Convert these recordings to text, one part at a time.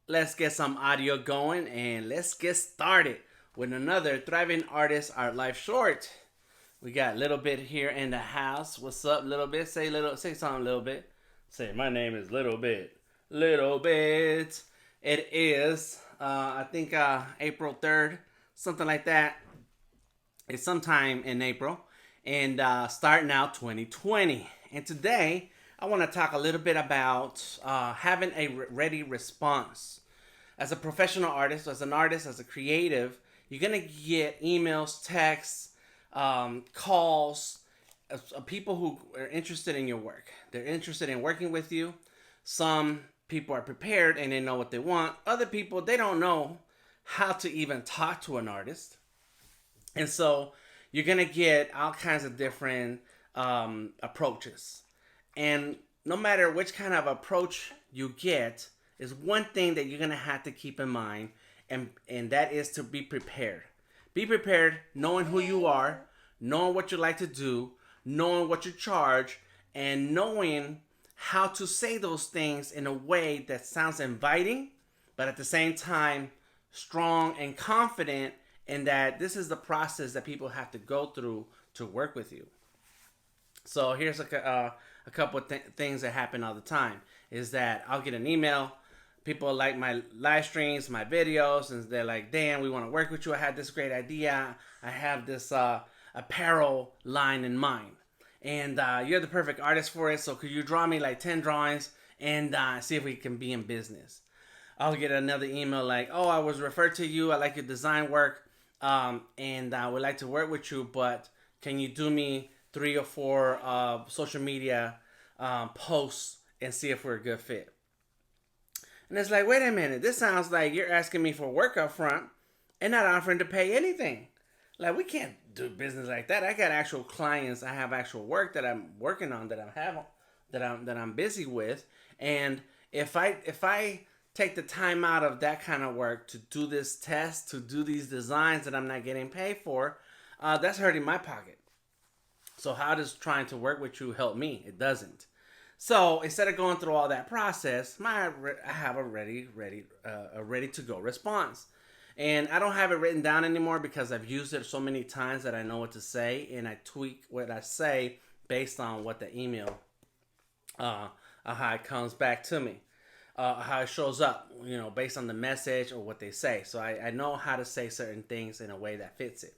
Let's get some audio going and let's get started with another Thriving Artist Art Life Short. We got Little Bit here in the house. What's up, Little Bit? Say something, Little Bit. Say, my name is Little Bit. Little Bit. It is, I think, April 3rd, something like that. It's sometime in April, and starting out 2020. And today, I want to talk a little bit about having a ready response. As a professional artist, as an artist, as a creative, you're gonna get emails, texts, calls, people who are interested in your work. They're interested in working with you. Some people are prepared and they know what they want. Other people, they don't know how to even talk to an artist. And so you're going to get all kinds of different approaches. And no matter which kind of approach you get, is one thing that you're going to have to keep in mind, and that is to be prepared. Be prepared, knowing who you are, knowing what you like to do, knowing what you charge, and knowing how to say those things in a way that sounds inviting, but at the same time, strong and confident in that this is the process that people have to go through to work with you. So here's a couple of things that happen all the time is that I'll get an email. People like my live streams, my videos, and they're like, damn, we want to work with you. I had this great idea. I have this apparel line in mind. And you're the perfect artist for it. So could you draw me like 10 drawings and see if we can be in business? I'll get another email like, oh, I was referred to you. I like your design work. And I would like to work with you, but can you do me 3 or 4 social media posts and see if we're a good fit? And it's like, wait a minute, this sounds like you're asking me for work up front and not offering to pay anything. Like, we can't do business like that. I got actual clients. I have actual work that I'm working on, that I'm busy with. And if I take the time out of that kind of work to do this test, to do these designs that I'm not getting paid for, that's hurting my pocket. So how does trying to work with you help me? It doesn't. So instead of going through all that process, I have a ready to go response. And I don't have it written down anymore because I've used it so many times that I know what to say, and I tweak what I say based on what the email, how it comes back to me, how it shows up, based on the message or what they say. So I know how to say certain things in a way that fits it.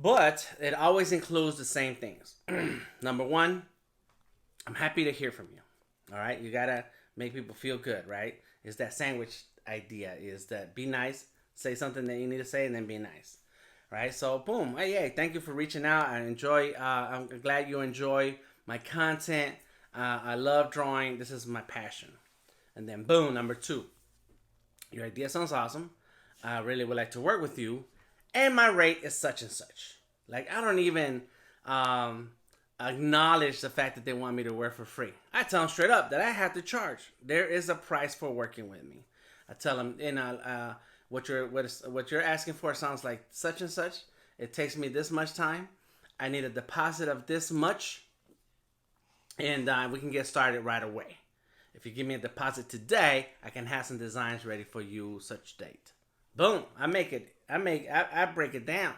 But it always includes the same things. Number one, I'm happy to hear from you. All right, you gotta make people feel good, right? It's that sandwich idea. Is that be nice, say something that you need to say, and then be nice, right? So boom, hey, thank you for reaching out. I enjoy. I'm glad you enjoy my content. I love drawing. This is my passion. And then boom, number 2, your idea sounds awesome. I really would like to work with you, and my rate is such and such. Like, I don't even acknowledge the fact that they want me to work for free. I tell them straight up that I have to charge. There is a price for working with me. I tell them, what you're asking for sounds like such and such. It takes me this much time. I need a deposit of this much, and we can get started right away. If you give me a deposit today, I can have some designs ready for you such date. Boom! I break it down.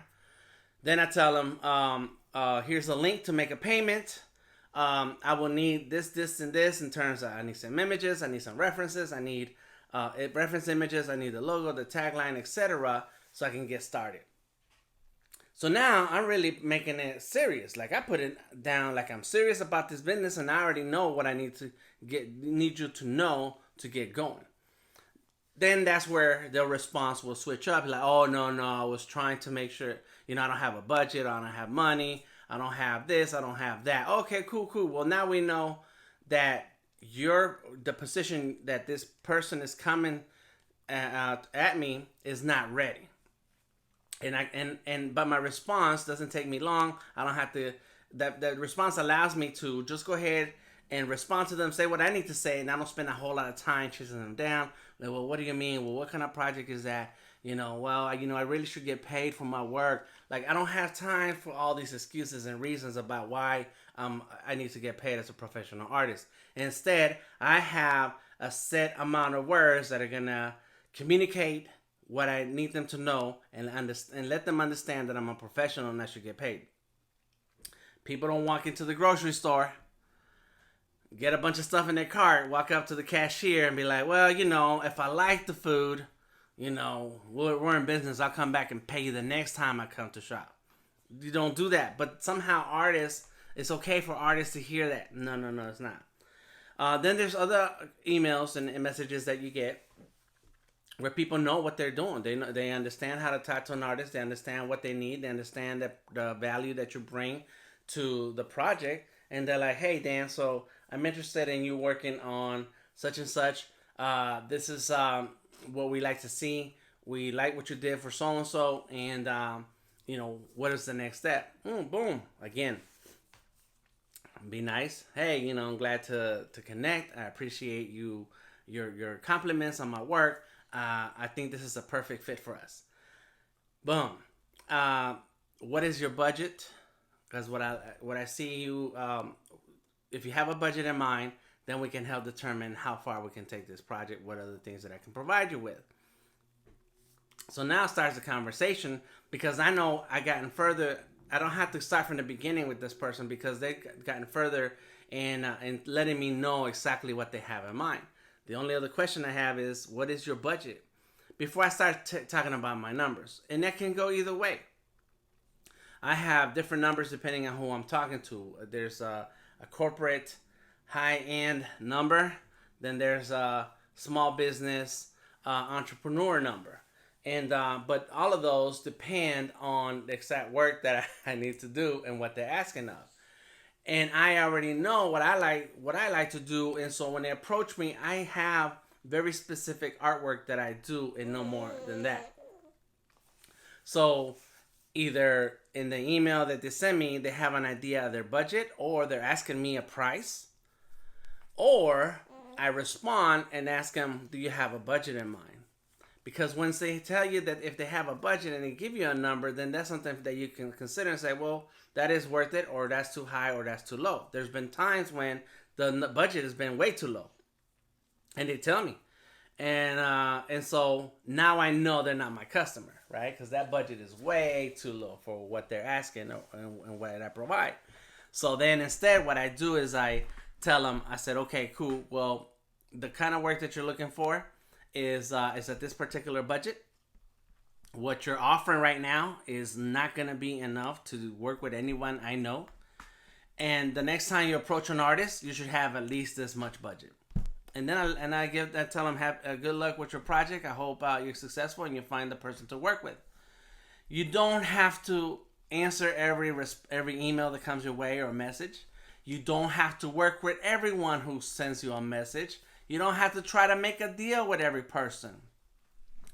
Then I tell them, here's a link to make a payment. I will need this, and this in terms of I need some images, I need some references, I need reference images, I need the logo, the tagline, etc., so I can get started. So now I'm really making it serious. Like, I put it down like I'm serious about this business, and I already know what I need you to know to get going. Then that's where the response will switch up. Like, oh, no, I was trying to make sure, I don't have a budget, I don't have money, I don't have this, I don't have that. Okay, cool. Well, now we know that the position that this person is coming at me is not ready. But my response doesn't take me long. I don't have to. That response allows me to just go ahead and respond to them, say what I need to say, and I don't spend a whole lot of time chasing them down. Like, well, what do you mean? Well, what kind of project is that? I really should get paid for my work. Like, I don't have time for all these excuses and reasons about why I need to get paid as a professional artist. Instead, I have a set amount of words that are gonna communicate what I need them to know and let them understand that I'm a professional and I should get paid. People don't walk into the grocery store, get a bunch of stuff in their cart, walk up to the cashier and be like, well, if I like the food, we're in business. I'll come back and pay you the next time I come to shop. You don't do that. But somehow it's okay for artists to hear that. No, it's not. Then there's other emails and messages that you get where people know what they're doing. They understand how to talk to an artist. They understand what they need. They understand the value that you bring to the project. And they're like, hey, Dan, so I'm interested in you working on such and such. This is what we like to see. We like what you did for so-and-so. And, what is the next step? Boom. Again, be nice. Hey, I'm glad to connect. I appreciate your compliments on my work. I think this is a perfect fit for us. Boom. What is your budget? Because what I see you, if you have a budget in mind, then we can help determine how far we can take this project. What are the things that I can provide you with? So now starts the conversation, because I know I gotten further. I don't have to start from the beginning with this person, because they've gotten further and letting me know exactly what they have in mind. The only other question I have is, what is your budget? Before I start talking about my numbers. And that can go either way. I have different numbers depending on who I'm talking to. There's a corporate high-end number. Then there's a small business entrepreneur number. And but all of those depend on the exact work that I need to do and what they're asking of. And I already know what I like to do. And so when they approach me, I have very specific artwork that I do, and no more than that. So either in the email that they send me, they have an idea of their budget, or they're asking me a price, or I respond and ask them, do you have a budget in mind? Because once they tell you that if they have a budget and they give you a number, then that's something that you can consider and say, well, that is worth it, or that's too high, or that's too low. There's been times when the budget has been way too low, and they tell me. And so now I know they're not my customer, right? Because that budget is way too low for what they're asking and what I provide. So then instead, what I do is I tell them, I said, okay, cool. Well, the kind of work that you're looking for is at this particular budget. What you're offering right now is not going to be enough to work with anyone I know. And the next time you approach an artist, you should have at least this much budget. And then I tell them, have good luck with your project. I hope you're successful and you find the person to work with. You don't have to answer every email that comes your way or message. You don't have to work with everyone who sends you a message. You don't have to try to make a deal with every person.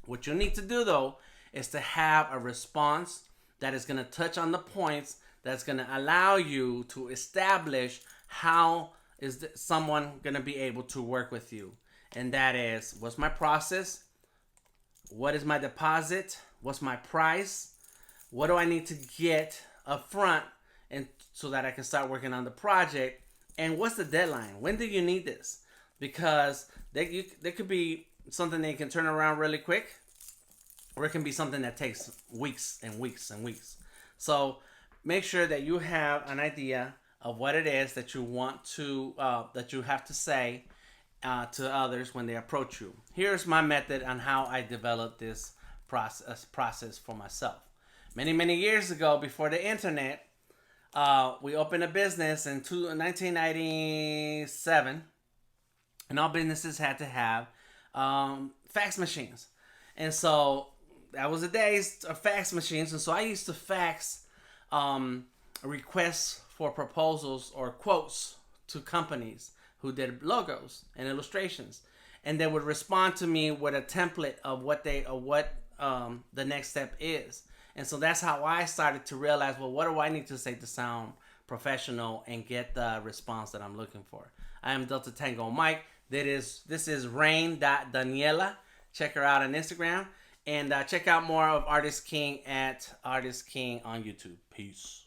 What you need to do, though, is to have a response that is going to touch on the points that's going to allow you to establish how is someone going to be able to work with you. And that is, what's my process? What is my deposit? What's my price? What do I need to get up front and so that I can start working on the project? And what's the deadline? When do you need this? Because there could be something that you can turn around really quick, or it can be something that takes weeks and weeks and weeks. So make sure that you have an idea of what it is that you want to, that you have to say to others when they approach you. Here's my method on how I developed this process for myself. Many years ago, before the internet, we opened a business in 1997. And all businesses had to have fax machines. And so that was the days of fax machines. And so I used to fax requests for proposals or quotes to companies who did logos and illustrations. And they would respond to me with a template of what the next step is. And so that's how I started to realize, well, what do I need to say to sound professional and get the response that I'm looking for? I am Delta Tango Mike. This is Rain.Daniela. Check her out on Instagram. And check out more of Artist King at Artist King on YouTube. Peace.